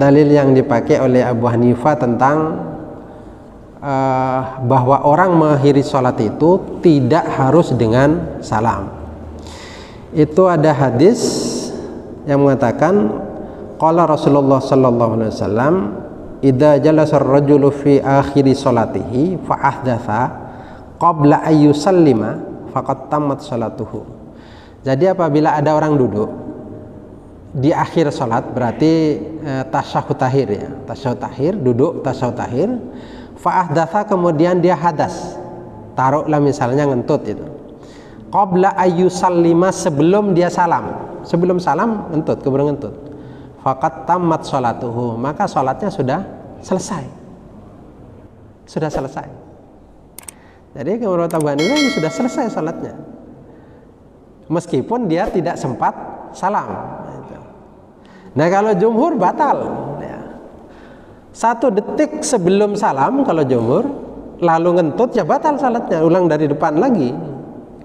dalil yang dipakai oleh Abu Hanifah tentang bahwa orang mengakhiri sholat itu tidak harus dengan salam. Itu ada hadis yang mengatakan qala Rasulullah sallallahu alaihi wasallam idza jalasa ar-rajulu fi akhiri sholatihi fa ahdatsa qabla ay yusallima faqad tammat sholatuhu. Jadi apabila ada orang duduk di akhir sholat, berarti tasyahud akhir ya, tasyahud akhir, duduk tasyahud akhir, fa'ahdatha, kemudian dia hadas, taruhlah misalnya ngentut itu, qabla ayyusallima, sebelum dia salam, sebelum salam ngentut, keburu ngentut, faqad tammat sholatuhu, maka sholatnya sudah selesai, sudah selesai. Jadi menurut Abu Hanifah ini sudah selesai sholatnya, meskipun dia tidak sempat salam. Nah kalau jumhur batal ya. 1 detik sebelum salam kalau jumhur, lalu ngentut ya batal salatnya, ulang dari depan lagi,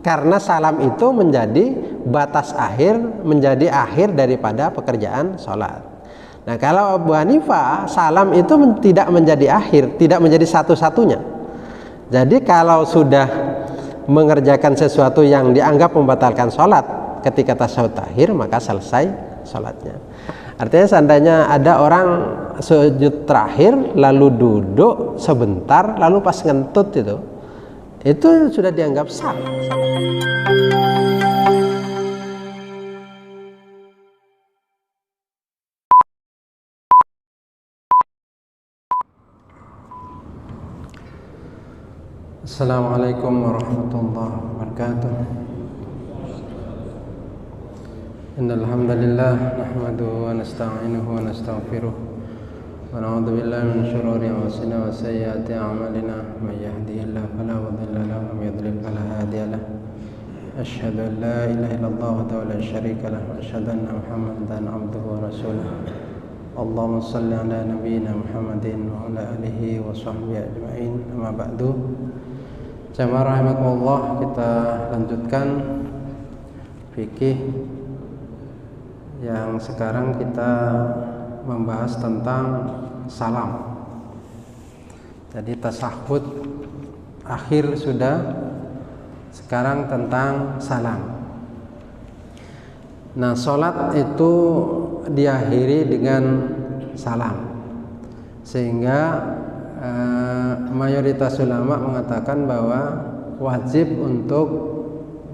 karena salam itu menjadi batas akhir, menjadi akhir daripada pekerjaan sholat. Nah kalau Abu Hanifah, salam itu tidak menjadi akhir, tidak menjadi satu-satunya. Jadi kalau sudah mengerjakan sesuatu yang dianggap membatalkan sholat ketika tasyahud akhir, maka selesai sholatnya. Artinya seandainya ada orang sujud terakhir lalu duduk sebentar lalu pas ngentut itu sudah dianggap sah. Assalamualaikum warahmatullahi wabarakatuh. Innal hamdalillah nahmaduhu wa nasta'inuhu wa nastaghfiruh wa na'udzu billahi min shururi anfusina wa sayyiati a'malina may yahdihillahu fala mudilla lahu wa may yudlil fala hadiya lahu asyhadu an la ilaha illallah wahdahu la syarika lahu wa asyhadu anna Muhammadan 'abduhu wa rasuluh. Allahumma shalli ala nabiyyina Muhammadin wa ala alihi wa sahbihi ajma'in. Amma ba'du. Jamaah rahimakumullah, kita lanjutkan fikih yang sekarang kita membahas tentang salam. Jadi tasyahud akhir sudah, sekarang tentang salam. Nah, sholat itu diakhiri dengan salam, sehingga mayoritas ulama mengatakan bahwa wajib untuk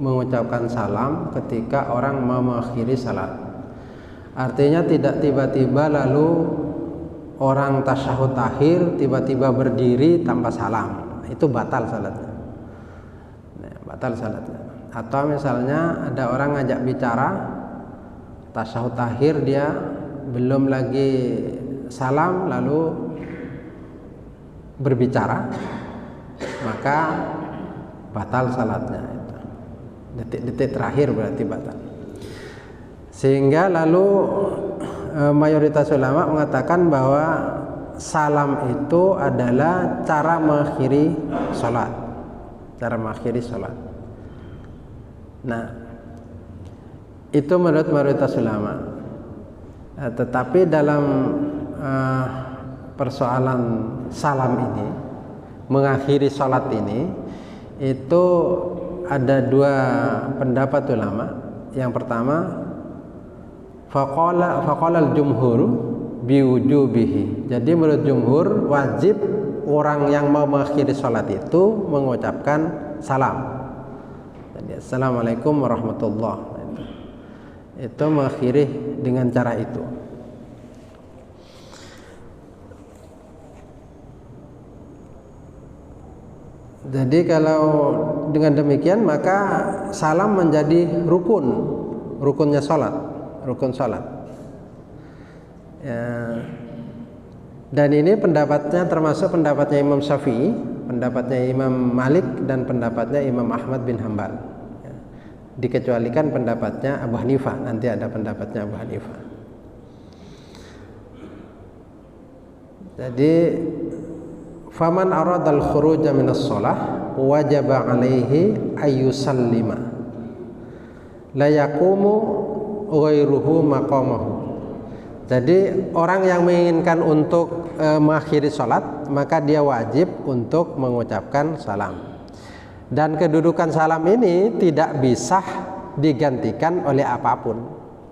mengucapkan salam ketika orang mau mengakhiri salat. Artinya tidak tiba-tiba lalu orang tasyahud akhir tiba-tiba berdiri tanpa salam, itu batal salatnya. Nah, batal salatnya. Atau misalnya ada orang ngajak bicara tasyahud akhir, dia belum lagi salam lalu berbicara, maka batal salatnya. Detik-detik terakhir berarti batal. Sehingga lalu mayoritas ulama mengatakan bahwa salam itu adalah cara mengakhiri sholat, cara mengakhiri sholat. Nah, itu menurut mayoritas ulama. Tetapi dalam persoalan salam ini, mengakhiri sholat ini, itu ada 2 pendapat ulama. Yang pertama, faqala al-jumhur biwujubihi. Jadi menurut jumhur wajib orang yang mau mengakhiri sholat itu mengucapkan salam. Jadi assalamualaikum warahmatullahi wabarakatuh. Itu mengakhiri dengan cara itu. Jadi kalau dengan demikian maka salam menjadi rukunnya sholat. Rukun salat ya. Dan ini pendapatnya termasuk pendapatnya Imam Syafi'i, pendapatnya Imam Malik, dan pendapatnya Imam Ahmad bin Hanbal ya. Dikecualikan pendapatnya Abu Hanifah, nanti ada pendapatnya Abu Hanifah. Jadi faman aradal khuruja minas shalah wajaba alaihi ayyusallima la yaqumu ghairuhu maqamahu Jadi orang yang menginginkan untuk mengakhiri sholat, maka dia wajib untuk mengucapkan salam. Dan kedudukan salam ini tidak bisa digantikan oleh apapun,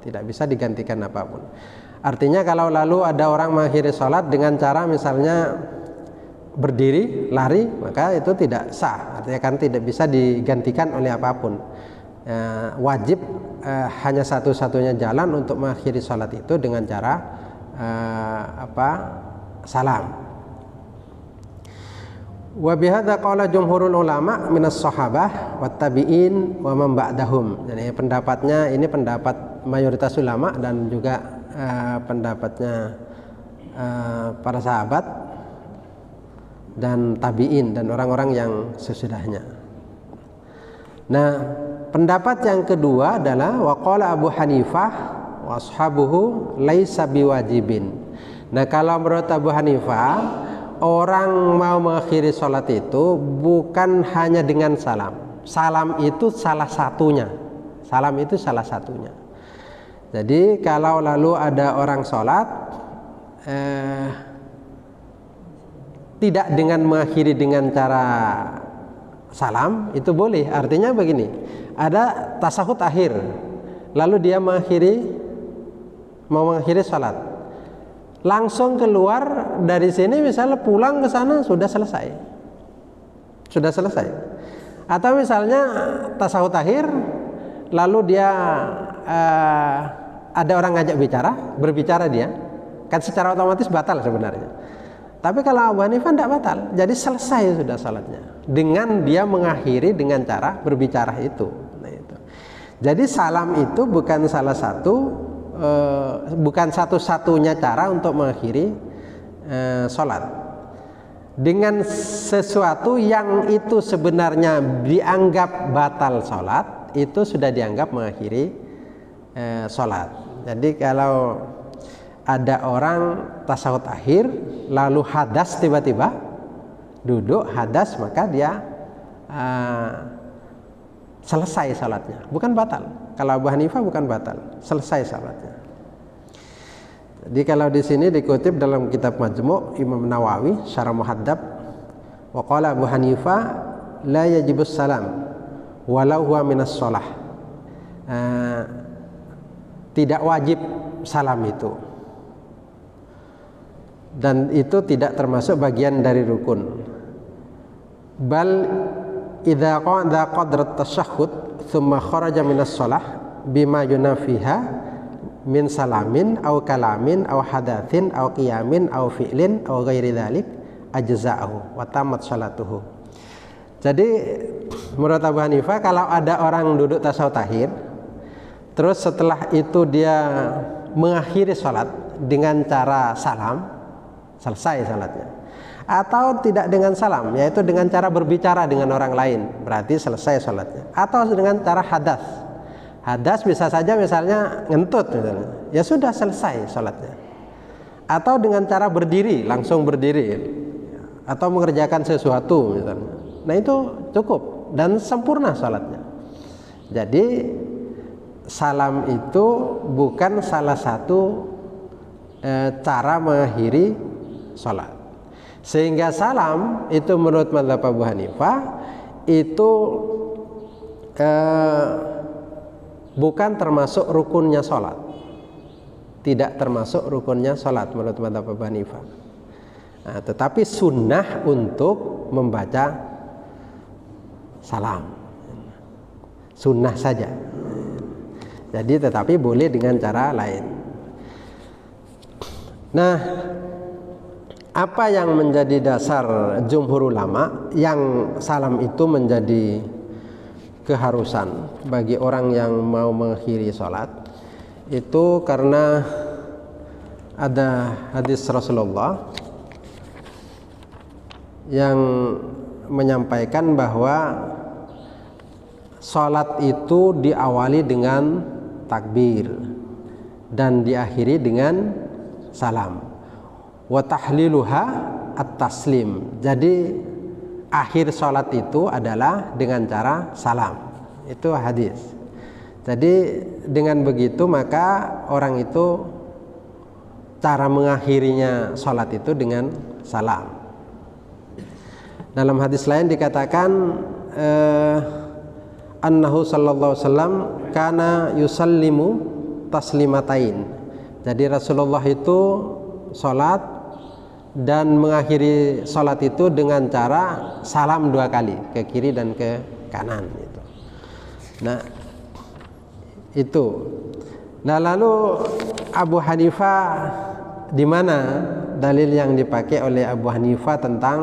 tidak bisa digantikan apapun. Artinya kalau lalu ada orang mengakhiri sholat dengan cara misalnya berdiri, lari, maka itu tidak sah. Artinya kan tidak bisa digantikan oleh apapun. Wajib hanya satu-satunya jalan untuk mengakhiri sholat itu dengan cara salam. Wa bihadza qala jumhurul ulama minas sahabah wat tabi'in wa man ba'dahum. Jadi pendapatnya ini pendapat mayoritas ulama dan juga pendapatnya para sahabat dan tabi'in dan orang-orang yang sesudahnya. Nah, pendapat yang kedua adalah waqala Abu Hanifah wa ashabuhu laisa biwajibin. Nah, kalau menurut Abu Hanifah, orang mau mengakhiri sholat itu bukan hanya dengan salam. Salam itu salah satunya. Salam itu salah satunya. Jadi kalau lalu ada orang sholat tidak dengan mengakhiri dengan cara salam, itu boleh. Artinya begini, ada tasahud akhir, lalu dia mau mengakhiri sholat, langsung keluar dari sini, misalnya pulang ke sana sudah selesai. Atau misalnya tasahud akhir, lalu dia ada orang ngajak berbicara dia, kan secara otomatis batal sebenarnya. Tapi kalau Abu Hanifah tidak batal, jadi selesai sudah salatnya dengan dia mengakhiri dengan cara berbicara itu. Nah, itu. Jadi salam itu bukan bukan satu-satunya cara untuk mengakhiri salat. Dengan sesuatu yang itu sebenarnya dianggap batal salat, itu sudah dianggap mengakhiri salat. Jadi kalau ada orang tasawuf akhir lalu hadas, tiba-tiba duduk hadas, maka dia selesai salatnya, bukan batal. Kalau Abu Hanifah bukan batal, selesai salatnya. Jadi kalau di sini dikutip dalam kitab Majmu' Imam Nawawi Syarah Muhaddab, wa qala Abu Hanifah la yajibus salam walau huwa minas shalah. Tidak wajib salam itu, dan itu tidak termasuk bagian dari rukun. Bal idza qada qadrat tasyahhud thumma kharaja minas shalah bima yunafiha min salamin aw kalamin aw hadatsin aw qiyamin aw fi'lin aw ghairi dzalik ajza'ahu wa tamat salatuhu. Jadi menurut Abu Hanifah, kalau ada orang duduk tasawuf akhir, terus setelah itu dia mengakhiri salat dengan cara salam, selesai salatnya. Atau tidak dengan salam, yaitu dengan cara berbicara dengan orang lain, berarti selesai salatnya. Atau dengan cara hadas. Hadas bisa saja misalnya ngentut misalnya, ya sudah selesai salatnya. Atau dengan cara berdiri, langsung berdiri, atau mengerjakan sesuatu misalnya. Nah, itu cukup dan sempurna salatnya. Jadi salam itu bukan salah satu cara mengakhiri salat. Sehingga salam itu menurut mazhab Abu Hanifah itu bukan termasuk rukunnya salat. Tidak termasuk rukunnya salat menurut mazhab Abu Hanifah. Nah, tetapi sunnah untuk membaca salam. Sunnah saja. Jadi tetapi boleh dengan cara lain. Nah, apa yang menjadi dasar jumhur ulama yang salam itu menjadi keharusan bagi orang yang mau mengakhiri sholat? Itu karena ada hadis Rasulullah yang menyampaikan bahwa sholat itu diawali dengan takbir dan diakhiri dengan salam. Wa tahliluha at-taslim. Jadi akhir salat itu adalah dengan cara salam. Itu hadis. Jadi dengan begitu maka orang itu cara mengakhirinya sholat itu dengan salam. Dalam hadis lain dikatakan annahu sallallahu alaihi wasallam kana yusallimu taslimatain. Jadi Rasulullah itu sholat dan mengakhiri sholat itu dengan cara salam 2 kali, ke kiri dan ke kanan gitu. Nah itu. Nah lalu Abu Hanifah, di mana dalil yang dipakai oleh Abu Hanifah tentang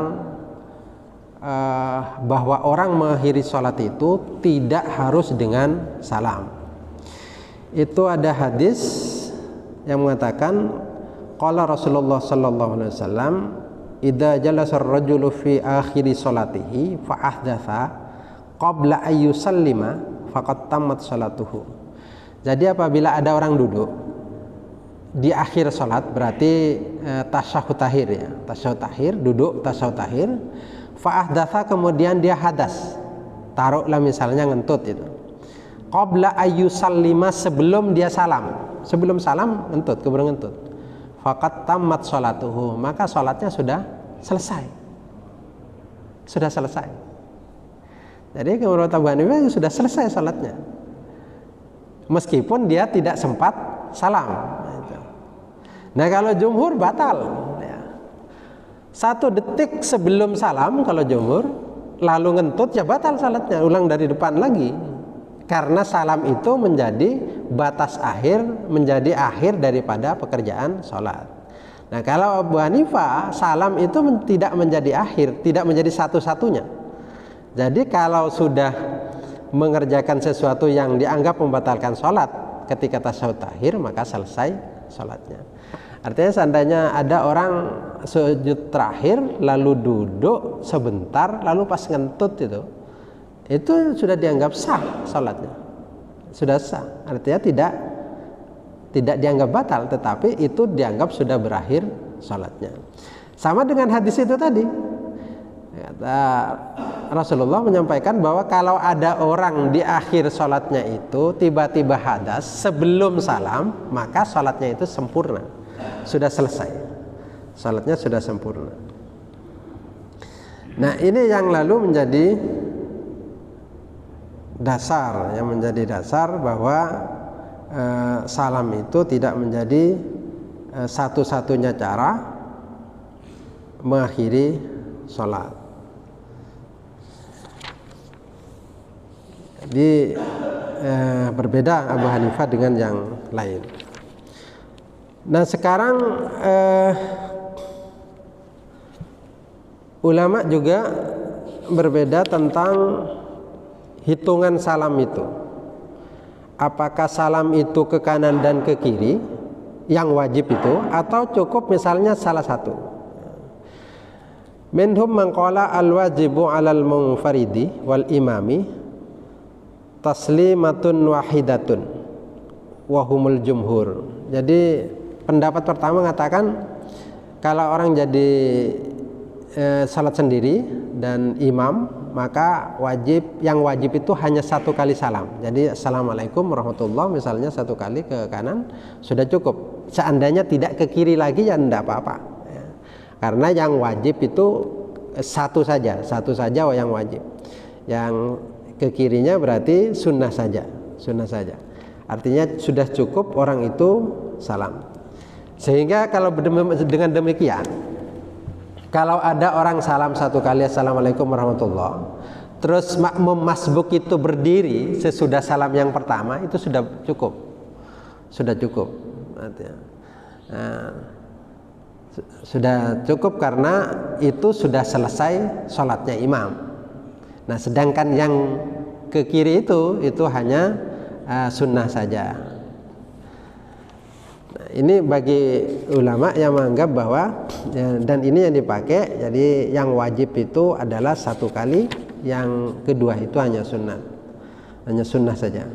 bahwa orang mengakhiri sholat itu tidak harus dengan salam? Itu ada hadis yang mengatakan qala Rasulullah sallallahu alaihi wasallam idza jalasa ar-rajulu fi akhiri sholatihi fa ahdatha qabla ay yusallima faqad tammat sholatuhu. Jadi apabila ada orang duduk di akhir sholat, berarti tasyahud akhir ya, tasyahud akhir, duduk tasyahud akhir, fa'ahdatha, kemudian dia hadas, taruhlah misalnya ngentut itu, qabla ayyusallima, sebelum dia salam, sebelum salam ngentut, keburu ngentut, faqad tammat sholatuhu, maka sholatnya sudah selesai, sudah selesai. Jadi menurut Abu Hanifah sudah selesai sholatnya, meskipun dia tidak sempat salam. Nah kalau jumhur batal ya. 1 detik sebelum salam kalau jumhur, lalu ngentut ya batal salatnya, ulang dari depan lagi, karena salam itu menjadi batas akhir, menjadi akhir daripada pekerjaan sholat. Nah kalau Abu Hanifah, salam itu tidak menjadi akhir, tidak menjadi satu-satunya. Jadi kalau sudah mengerjakan sesuatu yang dianggap membatalkan sholat ketika tasyahud akhir, maka selesai sholatnya. Artinya seandainya ada orang sujud terakhir lalu duduk sebentar lalu pas ngentut itu sudah dianggap sah sholatnya, sudah sah. Artinya tidak dianggap batal, tetapi itu dianggap sudah berakhir sholatnya. Sama dengan hadis itu tadi, kata Rasulullah menyampaikan bahwa kalau ada orang di akhir sholatnya itu tiba-tiba hadas sebelum salam, maka sholatnya itu sempurna, sudah selesai, sholatnya sudah sempurna. Nah ini yang lalu menjadi dasar, yang menjadi dasar bahwa salam itu tidak menjadi satu-satunya cara mengakhiri sholat. Jadi berbeda Abu Hanifah dengan yang lain. Nah sekarang ulama juga berbeda tentang hitungan salam itu. Apakah salam itu ke kanan dan ke kiri yang wajib itu, atau cukup misalnya salah satu? Minhum man qala al-wajibu 'alal munfaridi wal imami taslimatun wahidatun wahumul jumhur. Jadi pendapat pertama mengatakan kalau orang jadi salat sendiri dan imam, maka yang wajib itu hanya 1 kali salam. Jadi assalamualaikum warahmatullahi misalnya 1 kali ke kanan sudah cukup. Seandainya tidak ke kiri lagi ya tidak apa-apa ya. Karena yang wajib itu satu saja yang wajib. Yang ke kirinya berarti sunnah saja. Artinya sudah cukup orang itu salam. Sehingga kalau dengan demikian, kalau ada orang salam 1 kali assalamualaikum warahmatullahi, terus makmum masbuk itu berdiri sesudah salam yang pertama, itu sudah cukup, artinya, sudah cukup karena itu sudah selesai sholatnya imam. Nah sedangkan yang ke kiri itu hanya sunnah saja. Nah, ini bagi ulama yang menganggap bahwa dan ini yang dipakai, jadi yang wajib itu adalah 1 kali, yang kedua itu hanya sunnah saja.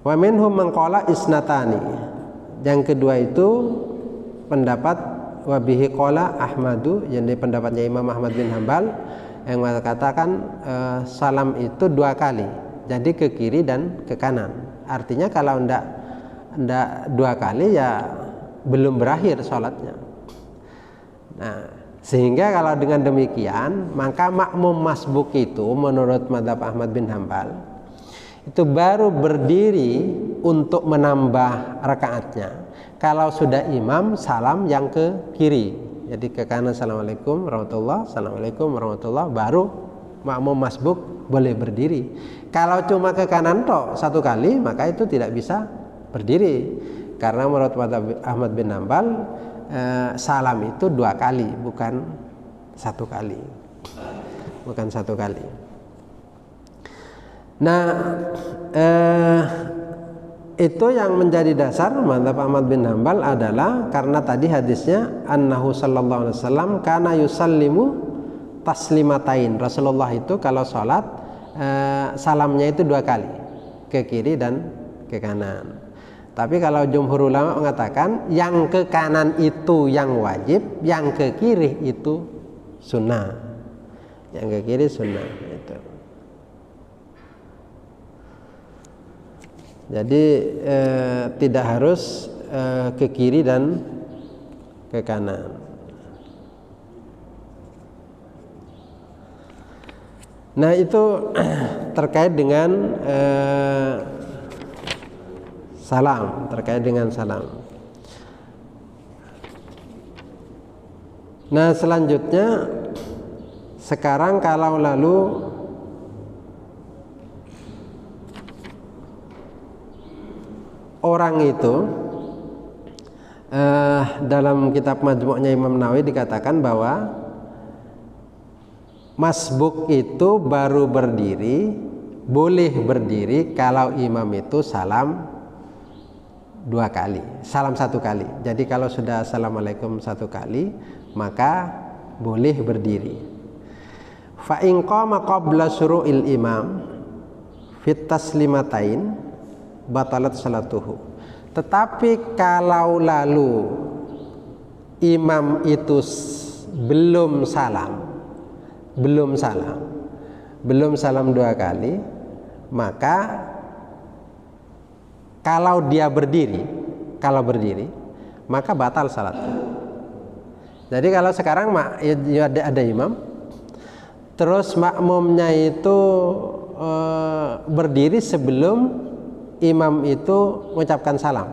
Wa minhum man qala isnatani, yang kedua itu pendapat wabihi qala Ahmadu, yang di pendapatnya Imam Ahmad bin Hambal, yang mengatakan salam itu 2 kali, jadi ke kiri dan ke kanan. Artinya kalau ndak 2 kali ya belum berakhir sholatnya. Nah, sehingga kalau dengan demikian maka makmum masbuk itu menurut mazhab Ahmad bin Hambal itu baru berdiri untuk menambah rakaatnya kalau sudah imam salam yang ke kiri, jadi ke kanan assalamualaikum warahmatullah, assalamualaikum warahmatullah, baru makmum masbuk boleh berdiri. Kalau cuma ke kanan tok satu kali maka itu tidak bisa berdiri, karena menurut mazhab Ahmad bin Hambal salam itu 2 kali, bukan 1 kali, bukan 1 kali. Nah, itu yang menjadi dasar mazhab Ahmad bin Hambal adalah karena tadi hadisnya annahu sallallahu alaihi wasallam kana yusallimu taslimatain. Rasulullah itu kalau sholat salamnya itu 2 kali, ke kiri dan ke kanan. Tapi kalau jumhur ulama mengatakan yang ke kanan itu yang wajib, yang ke kiri itu sunnah. Yang ke kiri sunnah itu. Jadi tidak harus ke kiri dan ke kanan. Nah, itu terkait dengan salam, terkait dengan salam. Nah, selanjutnya sekarang kalau lalu orang itu dalam kitab Majmu'nya Imam Nawawi dikatakan bahwa masbuk itu baru berdiri, boleh berdiri kalau imam itu salam 2 kali, salam 1 kali. Jadi kalau sudah assalamualaikum 1 kali maka boleh berdiri. Fa in qama qabla syuru'il imam fit taslimatain batalat salatuhu. Tetapi kalau lalu imam itu belum salam 2 kali, maka kalau dia berdiri, maka batal salatnya. Jadi kalau sekarang ada imam, terus makmumnya itu berdiri sebelum imam itu mengucapkan salam.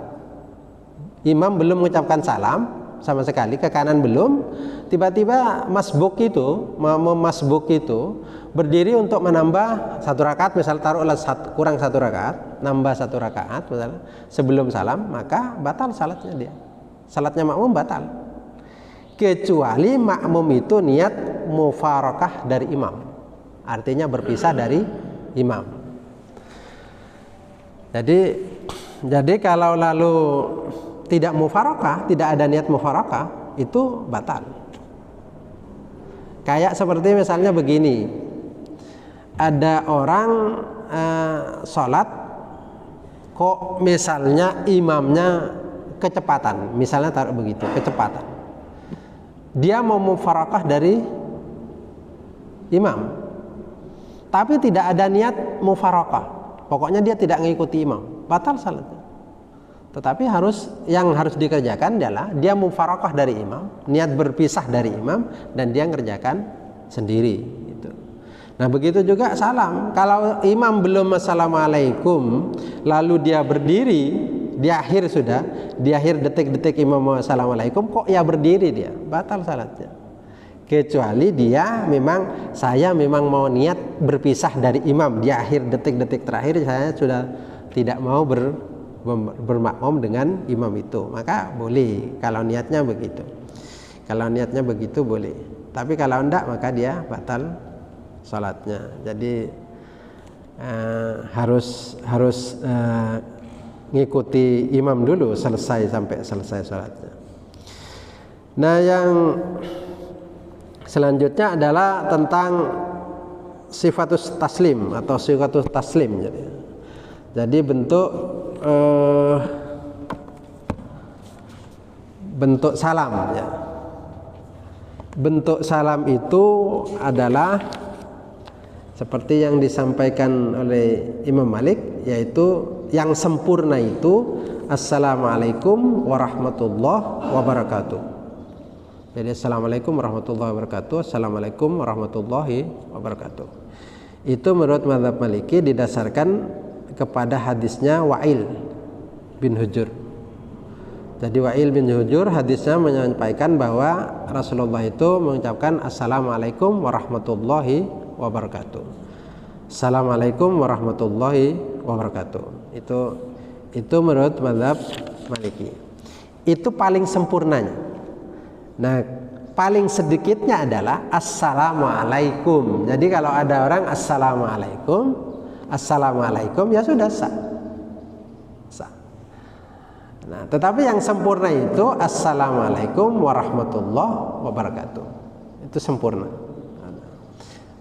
Imam belum mengucapkan salam sama sekali, ke kanan belum, tiba-tiba masbuk itu, makmum masbuk itu berdiri untuk menambah 1 rakaat, misal taruhlah kurang 1 rakaat, nambah 1 rakaat misalnya sebelum salam, maka batal salatnya dia. Salatnya makmum batal. Kecuali makmum itu niat mufarakah dari imam. Artinya berpisah dari imam. Jadi kalau lalu tidak mufarakah, tidak ada niat mufarakah, itu batal. Kayak seperti misalnya begini, ada orang sholat kok misalnya imamnya kecepatan, misalnya taruh begitu, kecepatan, dia mau mufarakah dari imam tapi tidak ada niat mufarakah, pokoknya dia tidak mengikuti imam, batal salatnya. Tetapi yang harus dikerjakan adalah dia mufarakah dari imam, niat berpisah dari imam, dan dia mengerjakan sendiri gitu. Nah, begitu juga salam. Kalau imam belum assalamualaikum lalu dia berdiri di akhir detik-detik imam assalamualaikum, kok ya berdiri, dia batal salatnya. Kecuali dia saya memang mau niat berpisah dari imam di akhir detik-detik terakhir, saya sudah tidak mau bermakmum dengan imam itu, maka boleh. Kalau niatnya begitu boleh. Tapi kalau enggak maka dia batal salatnya. Jadi harus ngikuti imam dulu sampai selesai salatnya. Nah, yang selanjutnya adalah tentang sifatus taslim atau sifatus taslim. Jadi bentuk salam ya. Bentuk salam itu adalah seperti yang disampaikan oleh Imam Malik, yaitu yang sempurna itu assalamualaikum warahmatullahi wabarakatuh. Jadi assalamualaikum warahmatullahi wabarakatuh, assalamualaikum warahmatullahi wabarakatuh. Itu menurut mazhab Maliki didasarkan kepada hadisnya Wa'il bin Hujur. Jadi Wa'il bin Hujur hadisnya menyampaikan bahwa Rasulullah itu mengucapkan assalamualaikum warahmatullahi wabarakatuh. Assalamualaikum warahmatullahi wabarakatuh. Itu menurut mazhab Maliki. Itu paling sempurnanya. Nah, paling sedikitnya adalah assalamualaikum. Jadi kalau ada orang assalamualaikum ya sudah sah. Nah, tetapi yang sempurna itu assalamualaikum warahmatullahi wabarakatuh. Itu sempurna.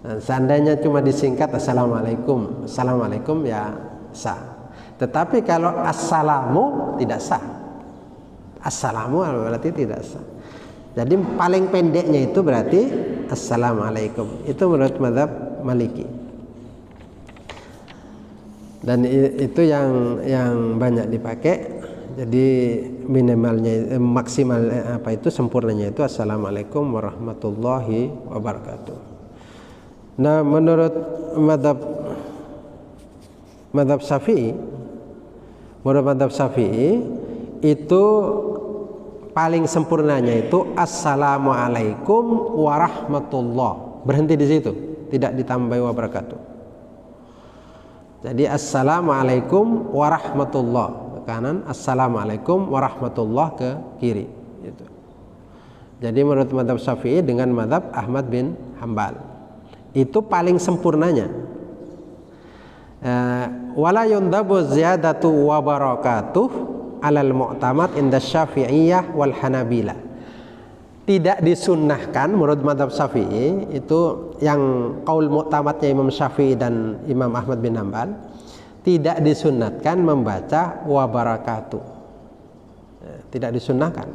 Nah, seandainya cuma disingkat assalamualaikum ya sah. Tetapi kalau assalamu tidak sah. Assalamu berarti tidak sah. Jadi paling pendeknya itu berarti assalamualaikum. Itu menurut mazhab Maliki. Dan itu yang banyak dipakai. Jadi minimalnya maksimal sempurnanya itu assalamualaikum warahmatullahi wabarakatuh. Nah, menurut madhab Syafi'i itu paling sempurnanya itu assalamualaikum warahmatullah. Berhenti di situ, tidak ditambahi wabarakatuh. Jadi assalamualaikum warahmatullah ke kanan, assalamualaikum warahmatullah ke kiri. Gitu. Jadi menurut madhab Syafi'i dengan madhab Ahmad bin Hambal itu paling sempurnanya. Wala yundabu ziyadatu wa barakatuh alal mu'tamad inda Syafi'iyah wal Hanabilah. Tidak disunnahkan menurut madhab Syafi'i, itu yang qaul mu'tamadnya Imam Syafi'i dan Imam Ahmad bin Hambal, tidak disunnahkan membaca wa barakatuh. Tidak disunnahkan.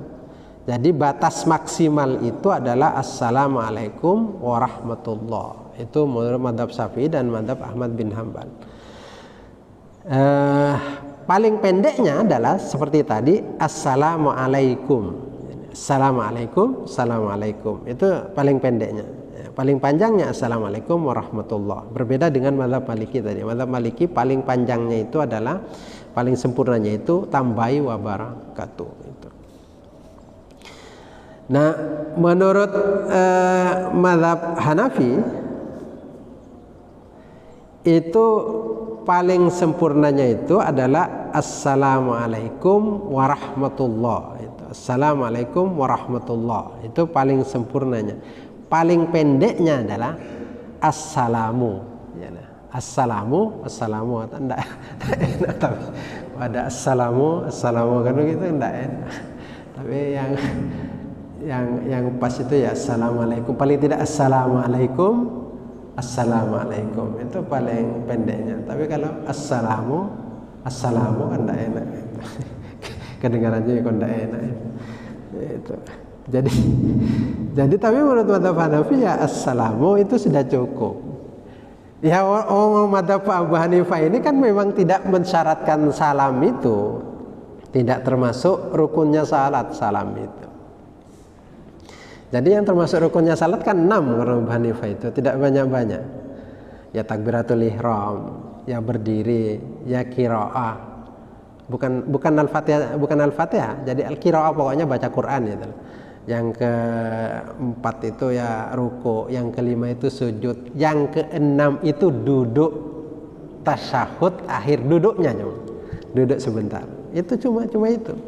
Jadi batas maksimal itu adalah assalamualaikum warahmatullah. Itu menurut madhab Syafi'i dan madhab Ahmad bin Hambal. Paling pendeknya adalah seperti tadi assalamualaikum. Assalamualaikum. Itu paling pendeknya. Paling panjangnya assalamualaikum warahmatullah. Berbeda dengan mazhab Maliki tadi. Mazhab Maliki paling panjangnya itu adalah, paling sempurnanya itu tambahi wa barakatuh. Itu. Nah, menurut mazhab Hanafi itu paling sempurnanya itu adalah assalamualaikum warahmatullah. Itu assalamualaikum warahmatullah. Itu paling sempurnanya. Paling pendeknya adalah assalamu. Assalamu atau enggak enak, tapi ada assalamu kan gitu enggak enak. Tapi yang pas itu ya assalamualaikum. Paling tidak assalamualaikum itu paling pendeknya. Tapi kalau assalamu kan enggak enak. Kedengarannya kok enggak enak. Itu. Jadi tapi menurut mazhab Hanafi ya assalamu itu sudah cukup. Ya mazhab Abu Hanifah ini kan memang tidak mensyaratkan salam itu, tidak termasuk rukunnya salat salam itu. Jadi yang termasuk rukunnya salat kan 6 karena Abu Hanifah itu, tidak banyak-banyak. Ya takbiratul ihram, ya berdiri, ya qiraah. Bukan al-Fatihah, jadi al-qiraah pokoknya baca Quran gitu. Yang keempat itu ya ruku, yang kelima itu sujud, yang keenam itu duduk tasyahud akhir, duduknya duduk sebentar. Itu cuma itu.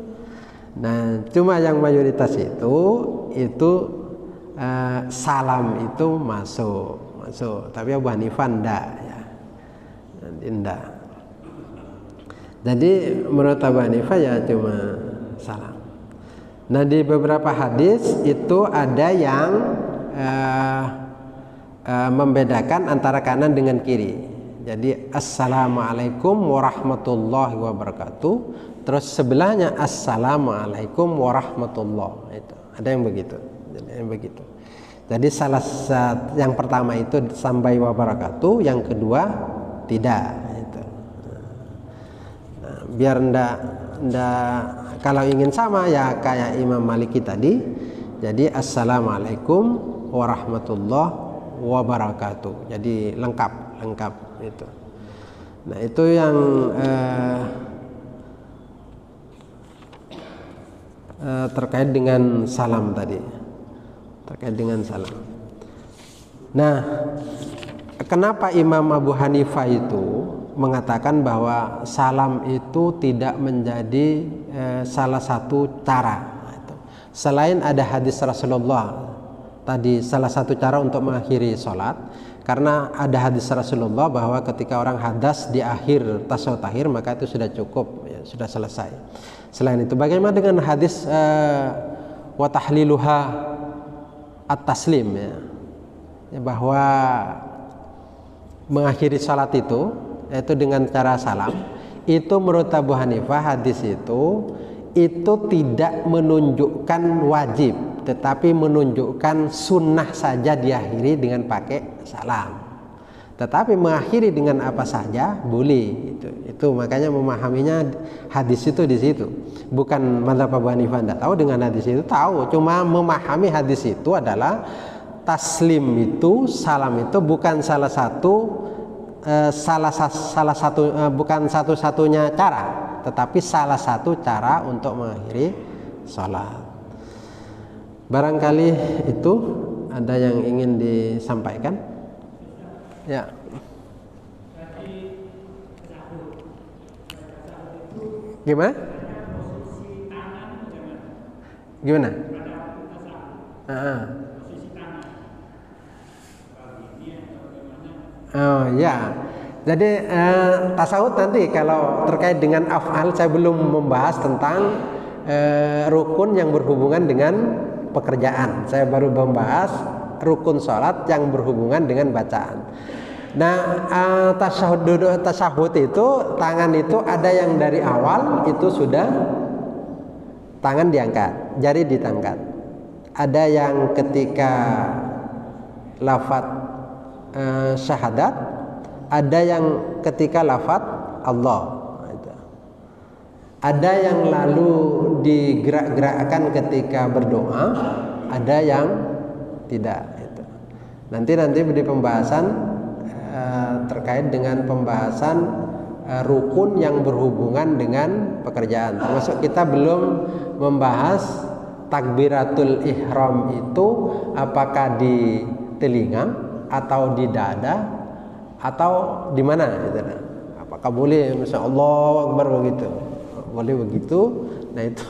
Nah, cuma yang mayoritas itu salam itu masuk. Tapi Abu Hanifah enggak ya. Enggak. Jadi menurut Abu Hanifah ya cuma salam. Nah, di beberapa hadis itu ada yang membedakan antara kanan dengan kiri. Jadi assalamualaikum warahmatullahi wabarakatuh, terus sebelahnya assalamualaikum warahmatullah. Itu ada yang begitu. Jadi salah satu yang pertama itu sampai wabarakatuh, yang kedua tidak. Itu. biar ndak kalau ingin sama ya kayak Imam Maliki tadi, jadi assalamualaikum warahmatullahi wabarakatuh, jadi lengkap itu. Nah itu yang terkait dengan salam tadi, terkait dengan salam. Nah, kenapa Imam Abu Hanifah itu mengatakan bahwa salam itu tidak menjadi salah satu cara, selain ada hadis Rasulullah tadi, salah satu cara untuk mengakhiri sholat, karena ada hadis Rasulullah bahwa ketika orang hadas di akhir tasawuf akhir maka itu sudah cukup, ya, sudah selesai. Selain itu, bagaimana dengan hadis wa tahliluha at-taslim, ya, bahwa mengakhiri salat itu yaitu dengan cara salam, itu menurut Abu Hanifah hadis itu tidak menunjukkan wajib, tetapi menunjukkan sunnah saja diakhiri dengan pakai salam. Tetapi mengakhiri dengan apa saja boleh. Itu makanya memahaminya hadis itu di situ. Bukan mazhab Abu Hanifah tidak tahu dengan hadis itu, tahu. Cuma memahami hadis itu adalah taslim itu, salam itu bukan salah satu bukan satu-satunya cara, tetapi salah satu cara untuk mengakhiri sholat. Barangkali itu ada yang ingin disampaikan. Ya. Gimana? Gimana? Oh ya. Jadi tasawuf nanti kalau terkait dengan af'al, saya belum membahas tentang rukun yang berhubungan dengan pekerjaan. Saya baru membahas rukun sholat yang berhubungan dengan bacaan. Nah, tasahud itu tangan itu ada yang dari awal itu sudah tangan diangkat, jari ditangkat. Ada yang ketika lafaz syahadat, ada yang ketika lafaz Allah. Ada yang lalu digerak-gerakkan ketika berdoa, ada yang tidak. Nanti di pembahasan terkait dengan pembahasan rukun yang berhubungan dengan pekerjaan. Termasuk kita belum membahas takbiratul ihram itu apakah di telinga atau di dada atau di mana gitu. Apakah boleh Masya Allah Akbar begitu? Boleh begitu. Nah itu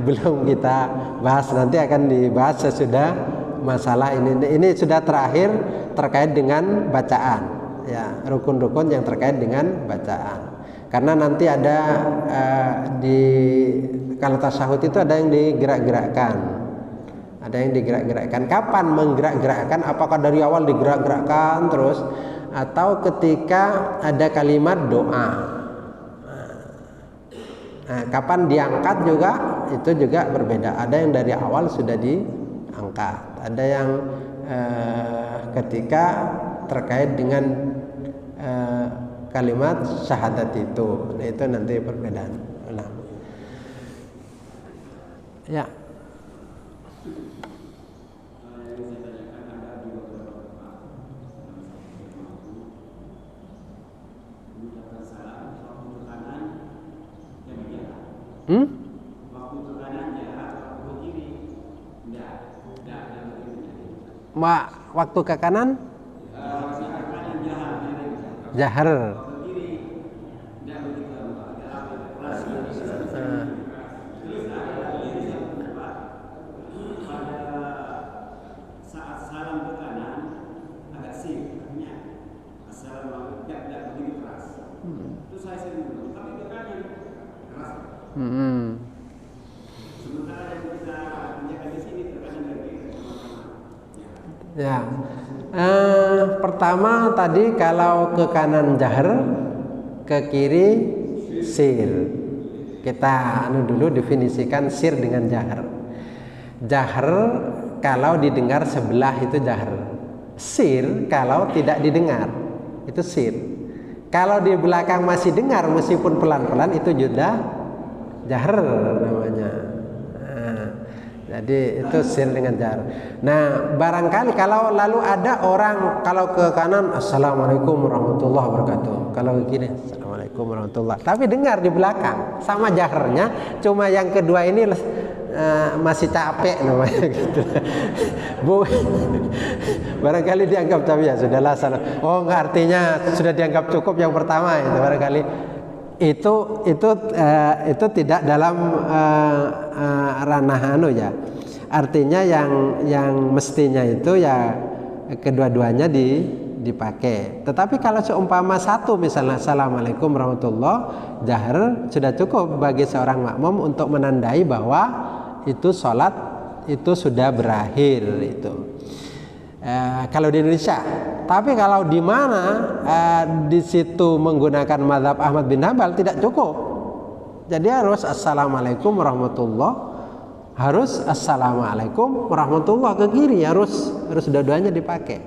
belum kita bahas, nanti akan dibahas sesudah masalah ini sudah terakhir terkait dengan bacaan, ya, rukun-rukun yang terkait dengan bacaan. Karena nanti ada kalau tasyahud itu ada yang digerak-gerakkan, ada yang digerak-gerakkan. Kapan menggerak-gerakkan? Apakah dari awal digerak-gerakkan terus, atau ketika ada kalimat doa? Nah, kapan diangkat juga itu juga berbeda. Ada yang dari awal sudah diangkat, ada yang ketika terkait dengan kalimat syahadat itu. Nah, itu nanti perbedaan ulama. Ya. Waktu ke kanan jahar. Ya, pertama tadi kalau ke kanan jahar, ke kiri sir. Kita dulu definisikan sir dengan jahar. Jahar kalau didengar sebelah itu jahar. Sir kalau tidak didengar itu sir. Kalau di belakang masih dengar meskipun pelan-pelan, itu sudah jahar namanya. Nah, jadi itu sir dengan jahar. Nah, barangkali kalau lalu ada orang kalau ke kanan assalamualaikum warahmatullahi wabarakatuh, kalau ke kiri assalamualaikum warahmatullahi, tapi dengar di belakang sama jaharnya, cuma yang kedua ini masih capek namanya gitu. Bu, barangkali dianggap tapi ya sudahlah salah. Oh, enggak, artinya sudah dianggap cukup yang pertama itu barangkali. Itu tidak dalam ranah anu ya. Artinya yang mestinya itu ya kedua-duanya dipakai. Tetapi kalau seumpama satu misalnya assalamualaikum warahmatullahi, jahar sudah cukup bagi seorang makmum untuk menandai bahwa itu sholat itu sudah berakhir itu. Kalau di Indonesia, tapi kalau di mana di situ menggunakan mazhab Ahmad bin Hanbal tidak cukup. Jadi harus assalamualaikum warahmatullahi, harus assalamualaikum warahmatullahi ke kiri, harus dua-duanya dipakai.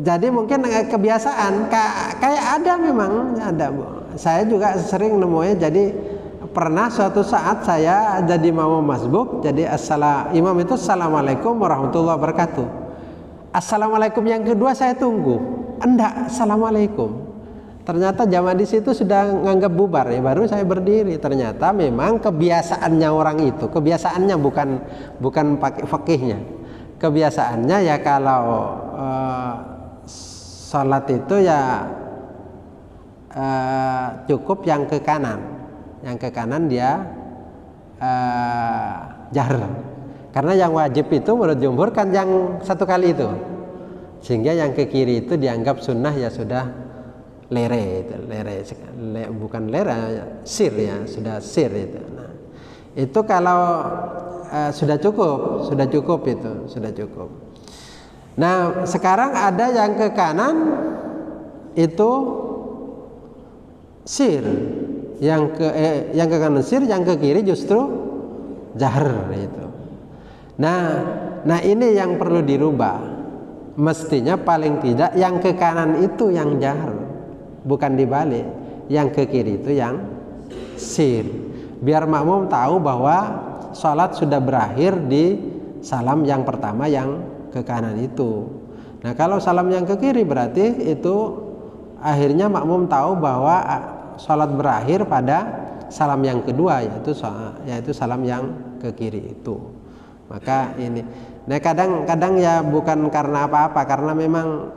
Jadi mungkin kebiasaan kayak ada memang ada. Saya juga sering nemunya. Jadi pernah suatu saat saya jadi mau masbuk, jadi imam itu assalamualaikum warahmatullahi wabarakatuh. Assalamualaikum yang kedua saya tunggu, enggak assalamualaikum. Ternyata jamaah di situ sudah nganggap bubar ya, baru saya berdiri. Ternyata memang kebiasaannya orang itu, kebiasaannya bukan pakai fikihnya. Kebiasaannya ya kalau salat itu ya cukup yang ke kanan. Yang ke kanan dia jahar, karena yang wajib itu menurut jumhur kan yang satu kali itu, sehingga yang ke kiri itu dianggap sunnah ya sudah bukan sir ya, sudah sir itu. Nah, itu kalau sudah cukup itu sudah cukup. Nah, sekarang ada yang ke kanan itu sir, yang ke kanan sir, yang ke kiri justru jahar itu. Nah ini yang perlu dirubah. Mestinya paling tidak yang ke kanan itu yang jahar, bukan dibalik. Yang ke kiri itu yang sir. Biar makmum tahu bahwa sholat sudah berakhir di salam yang pertama yang ke kanan itu. Nah, kalau salam yang ke kiri berarti itu akhirnya makmum tahu bahwa sholat berakhir pada salam yang kedua, yaitu salam yang ke kiri itu. Maka ini, nah kadang ya bukan karena apa-apa, karena memang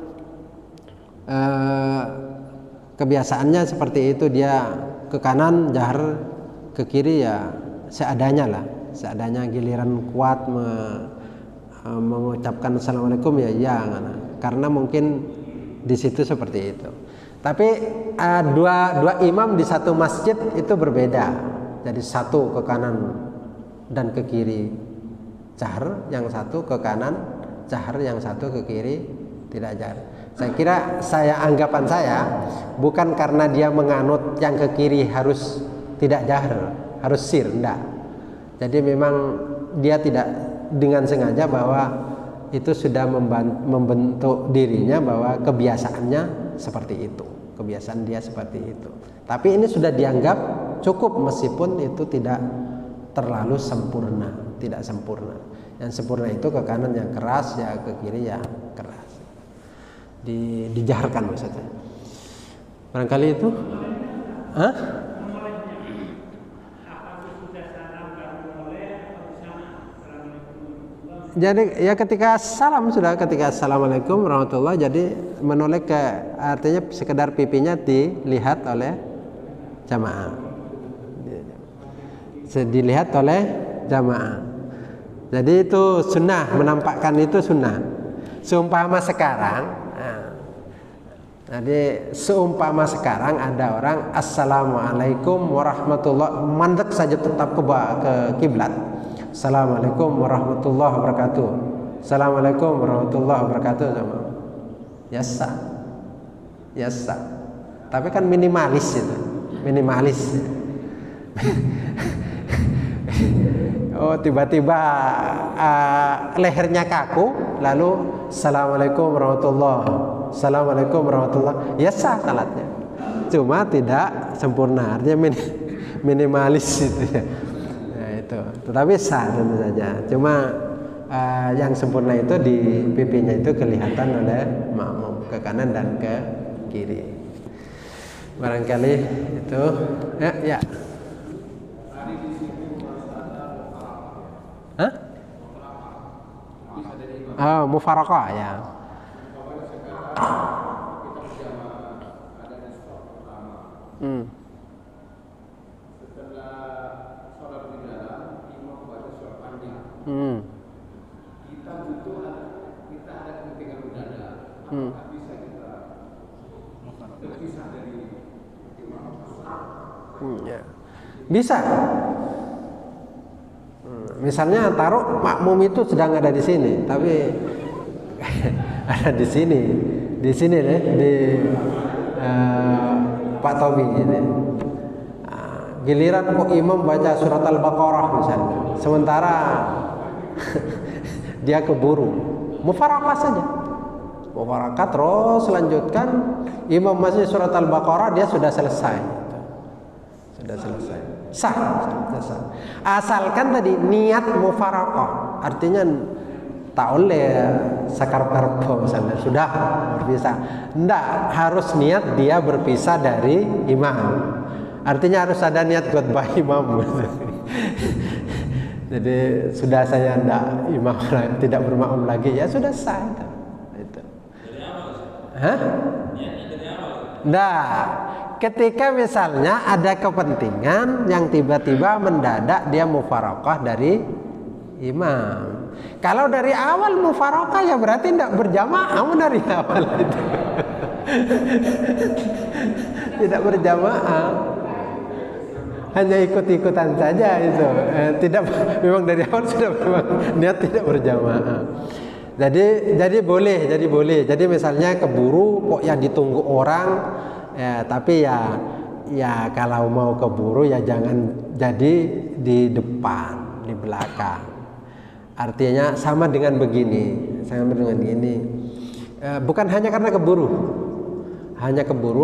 kebiasaannya seperti itu, dia ke kanan jahar, ke kiri ya seadanya lah, seadanya. Giliran kuat mengucapkan assalamualaikum ya karena mungkin di situ seperti itu. Tapi dua imam di satu masjid itu berbeda. Jadi satu ke kanan dan ke kiri jahar, yang satu ke kanan jahar, yang satu ke kiri tidak jahar. Saya kira anggapan saya bukan karena dia menganut yang ke kiri harus tidak jahar, harus sir, enggak. Jadi memang dia tidak dengan sengaja bahwa itu sudah membentuk dirinya bahwa kebiasaannya seperti itu, kebiasaan dia seperti itu. Tapi ini sudah dianggap cukup meskipun itu tidak terlalu sempurna, tidak sempurna. Yang sempurna itu ke kanan yang keras, ya ke kiri ya keras. Dijaharkan maksudnya. Barangkali itu. Hah? Jadi ya ketika salam sudah, ketika assalamualaikum warahmatullahi, jadi menoleh ke, artinya sekedar pipinya dilihat oleh jamaah, dilihat oleh jamaah. Jadi itu sunnah, menampakkan itu sunnah. Seumpama sekarang, jadi seumpama sekarang ada orang assalamualaikum warahmatullahi, mandek saja tetap ke kiblat. Assalamualaikum warahmatullahi wabarakatuh. Assalamualaikum warahmatullahi wabarakatuh. Yasa. Tapi kan minimalis itu, minimalis. Oh, tiba-tiba lehernya kaku, lalu assalamualaikum warahmatullahi. Assalamualaikum warahmatullahi, ya sah salatnya, cuma tidak sempurna, artinya minimalis itu ya. Nah, itu tetapi sah tentu saja, cuma yang sempurna itu di pipinya itu kelihatan oleh makmum ke kanan dan ke kiri. Barangkali itu ya. Hah? Oh, mufaraqah ya. Kita butuh, kita ada kepentingan mendadak, apakah bisa kita terpisah dari Ya. Bisa. Misalnya taruh makmum itu sedang ada di sini, tapi ada di sini deh, di Pak Tommy ini. Giliran kok imam baca surat Al-Baqarah misalnya, sementara dia keburu, mufaraqah saja. Mufaraqah terus lanjutkan, imam masih surat Al-Baqarah, dia sudah selesai. Sudah selesai. Sah. Asalkan tadi niat mufaraqah, artinya tak oleh sakar-karpo misalnya sudah berpisah. Enggak, harus niat dia berpisah dari imam. Artinya harus ada niat goodbye imam. Jadi sudah saya tidak bermakmum lagi, ya sudah sah itu. Hah? Nah, ketika misalnya ada kepentingan yang tiba-tiba mendadak dia mufaraqah dari imam. Kalau dari awal mufaraqah ya berarti tidak berjamaah dari awal itu. Tidak berjamaah. Hanya ikut-ikutan saja itu. Memang dari awal sudah memang niat tidak berjamaah. Jadi boleh. Jadi misalnya keburu kok yang ditunggu orang, ya, tapi ya kalau mau keburu ya jangan jadi di depan, di belakang. Artinya sama dengan begini, bukan hanya karena keburu,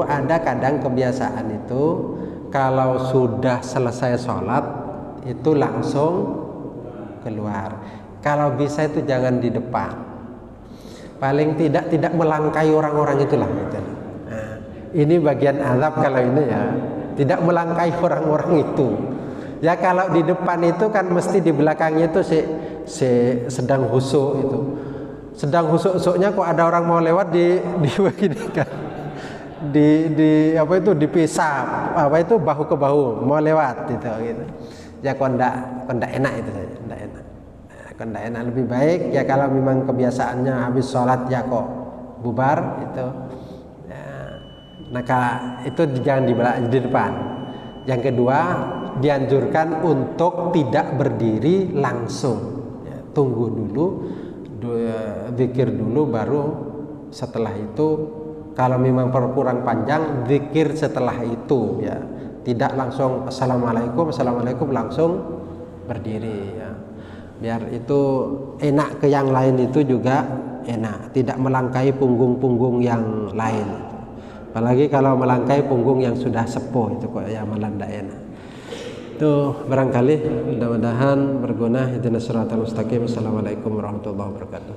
ada kadang kebiasaan itu kalau sudah selesai sholat itu langsung keluar. Kalau bisa itu jangan di depan, paling tidak melangkai orang-orang itulah gitu. Nah, ini bagian azab kalau ini ya, tidak melangkai orang-orang itu. Ya kalau di depan itu kan mesti di belakangnya itu sedang husuk itu. Sedang husuk-husuknya kok ada orang mau lewat di begini kan. Dipisah bahu ke bahu mau lewat gitu. Ya kok ndak enak itu saja, ndak enak. Lebih baik ya kalau memang kebiasaannya habis sholat ya kok bubar itu. Ya, maka itu jangan di depan. Yang kedua, dianjurkan untuk tidak berdiri langsung. Ya, tunggu dulu, zikir dulu, baru setelah itu kalau memang kurang panjang, zikir setelah itu ya. Tidak langsung assalamualaikum langsung berdiri ya. Biar itu enak ke yang lain itu juga enak, tidak melangkai punggung-punggung yang lain. Apalagi kalau melangkai punggung yang sudah sepuh itu kok ya malah tidak enak. Itu barangkali mudah-mudahan berguna. Ihdinas siratal mustaqim. Assalamualaikum warahmatullahi wabarakatuh.